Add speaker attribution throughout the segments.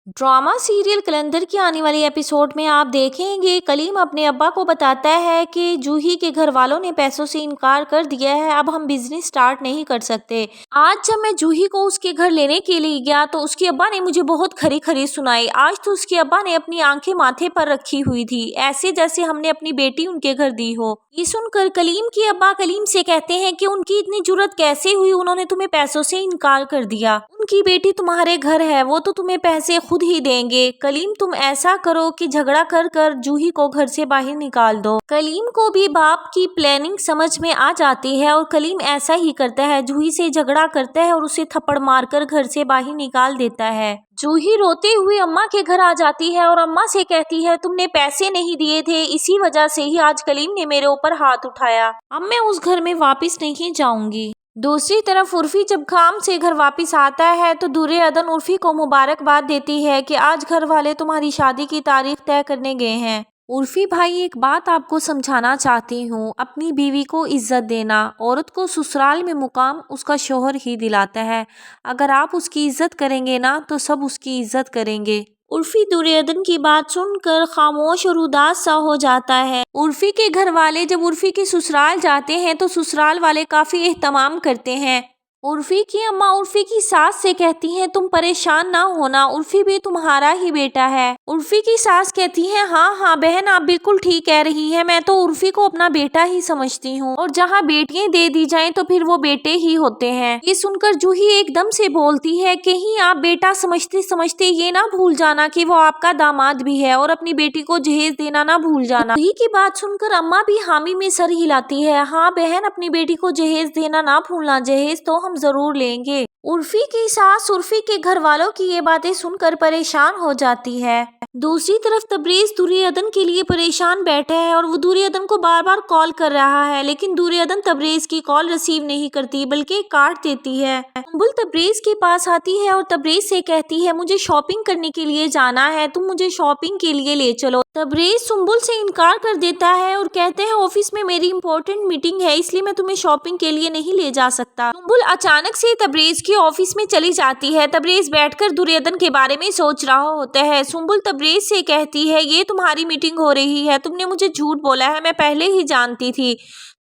Speaker 1: Drama serial कलंदर की आने वाली एपिसोड में आप देखेंगे कलीम अपने अब्बा को बताता है कि जूही के घर वालों ने पैसों से इनकार कर दिया है, अब हम बिजनेस स्टार्ट नहीं कर सकते। आज जब मैं जूही को उसके घर लेने के लिए गया तो उसके अब्बा ने मुझे बहुत खरी खरी सुनाई। आज तो उसके अब्बा ने अपनी आंखें माथे पर रखी हुई थी, ऐसे जैसे हमने अपनी बेटी उनके घर दी हो। ये सुनकर कलीम के अब्बा कलीम से कहते हैं कि उनकी इतनी जुर्रत कैसे हुई, उन्होंने तुम्हें पैसों से इनकार कर दिया। उनकी बेटी तुम्हारे घर है, वो तो तुम्हें पैसे खुद ही देंगे। कलीम तुम ऐसा करो कि झगड़ा कर कर जूही को घर से बाहर निकाल दो। कलीम को भी बाप की प्लानिंग समझ में आ जाती है और कलीम ऐसा ही करता है, जूही से झगड़ा करता है और उसे थप्पड़ मारकर घर से बाहर निकाल देता है। जूही रोते हुए अम्मा के घर आ जाती है और अम्मा से कहती है तुमने पैसे नहीं दिए थे, इसी वजह से ही आज कलीम ने मेरे ऊपर हाथ उठाया। अब मैं उस घर में वापस नहीं जाऊंगी। दूसरी तरफ उर्फी जब काम से घर वापस आता है तो दुर्योधन उर्फी को मुबारकबाद देती है कि आज घर वाले तुम्हारी शादी की तारीख तय करने गए हैं। उर्फी भाई एक बात आपको समझाना चाहती हूँ, अपनी बीवी को इज्जत देना। औरत को ससुराल में मुकाम उसका शौहर ही दिलाता है। अगर आप उसकी इज्जत करेंगे ना तो सब उसकी इज्जत करेंगे। उर्फी दुर्योधन की बात सुनकर खामोश और उदास सा हो जाता है। उर्फी के घर वाले जब उर्फी के ससुराल जाते हैं तो ससुराल वाले काफी एहतमाम करते हैं। उर्फी की अम्मा उर्फी की सास से कहती हैं तुम परेशान ना होना, उर्फी भी तुम्हारा ही बेटा है। उर्फी की सास कहती है हाँ हाँ बहन आप बिल्कुल ठीक कह रही हैं, मैं तो उर्फी को अपना बेटा ही समझती हूँ और जहाँ बेटियां दे दी जाएं तो फिर वो बेटे ही होते हैं। ये सुनकर जूही एकदम से बोलती है कहीं आप बेटा समझते समझते ये ना भूल जाना कि वो आपका दामाद भी है और अपनी बेटी को जहेज देना ना भूल जाना। जूही की बात सुनकर अम्मा भी हामी में सर हिलाती है, हाँ बहन अपनी बेटी को जहेज देना ना भूलना, जहेज तो हम जरूर लेंगे। उर्फी की सास उर्फी के घर वालों की ये बातें सुनकर परेशान हो जाती है। दूसरी तरफ तबरेज दुर्योधन के लिए परेशान बैठा है और वो दुर्योधन को बार बार कॉल कर रहा है, लेकिन दुर्योधन तबरेज की कॉल रिसीव नहीं करती बल्कि काट देती है। सुंबुल तबरेज के पास आती है और तबरेज से कहती है मुझे शॉपिंग करने के लिए जाना है, तुम मुझे शॉपिंग के लिए ले चलो। तबरेज सुंबुल से इनकार कर देता है और कहते हैं ऑफिस में मेरी इंपॉर्टेंट मीटिंग है, इसलिए मैं तुम्हें शॉपिंग के लिए नहीं ले जा सकता। सुंबुल अचानक से तबरेज की ऑफिस में चली जाती है। तबरेज बैठकर दुर्योधन के बारे में सोच रहा होता है। सुंबुल तबरेज से कहती है ये तुम्हारी मीटिंग हो रही है, तुमने मुझे झूठ बोला है, मैं पहले ही जानती थी,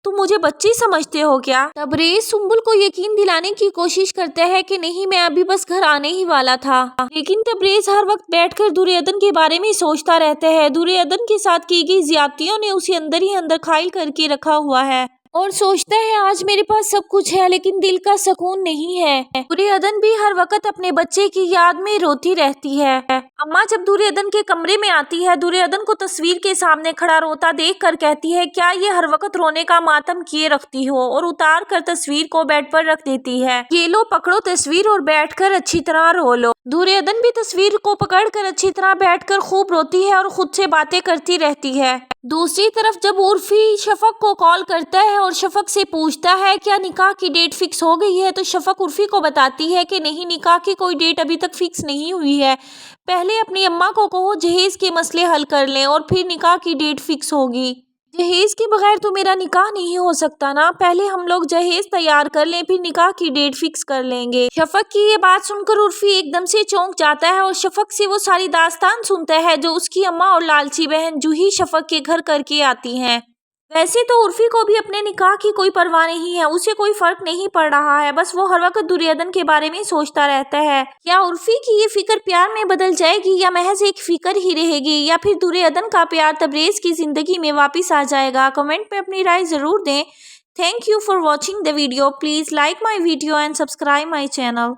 Speaker 1: तुम मुझे बच्ची समझते हो क्या। तबरेज सुंबुल को यकीन दिलाने की कोशिश करता है कि नहीं मैं अभी बस घर आने ही वाला था, लेकिन तबरेज हर वक्त बैठकर दुर्योधन के बारे में सोचता रहता है। दुर्योधन के साथ की गई ज्यादतियों ने उसे अंदर ही अंदर घायल करके रखा हुआ है और सोचता है आज मेरे पास सब कुछ है लेकिन दिल का सुकून नहीं है। दुर्योधन भी हर वक्त अपने बच्चे की याद में रोती रहती है। अम्मा जब दुर्योधन के कमरे में आती है, दुर्योधन को तस्वीर के सामने खड़ा रोता देखकर कहती है क्या ये हर वक्त रोने का मातम किए रखती हो, और उतार कर तस्वीर को बेड पर रख देती है। ये लो पकड़ो तस्वीर और बैठकर अच्छी तरह रो लो। दुर्योधन भी तस्वीर को पकड़कर अच्छी तरह बैठकर खूब रोती है और खुद से बातें करती रहती है। दूसरी तरफ जब उर्फी शफक को कॉल करता है और शफक से पूछता है क्या निकाह की डेट फिक्स हो गई है, तो शफक उर्फी को बताती है कि नहीं निकाह की कोई डेट अभी तक फिक्स नहीं हुई है, पहले अपनी अम्मा को कहो जहेज के मसले हल कर लें और फिर निकाह की डेट फिक्स होगी। जहेज के बगैर तो मेरा निकाह नहीं हो सकता ना, पहले हम लोग जहेज तैयार कर लें फिर निकाह की डेट फिक्स कर लेंगे। शफक की ये बात सुनकर उर्फी एकदम से चौंक जाता है और शफक से वो सारी दास्तान सुनता है जो उसकी अम्मा और लालची बहन जूही शफक के घर करके आती हैं। वैसे तो उर्फी को भी अपने निकाह की कोई परवाह नहीं है, उसे कोई फर्क नहीं पड़ रहा है, बस वो हर वक्त दुर्योधन के बारे में सोचता रहता है। क्या उर्फी की ये फिक्र प्यार में बदल जाएगी या महज एक फिक्र ही रहेगी, या फिर दुर्योधन का प्यार तबरेज की जिंदगी में वापस आ जाएगा। कमेंट में अपनी राय जरूर दें। Thank you for watching the video. Please like my video and subscribe my channel.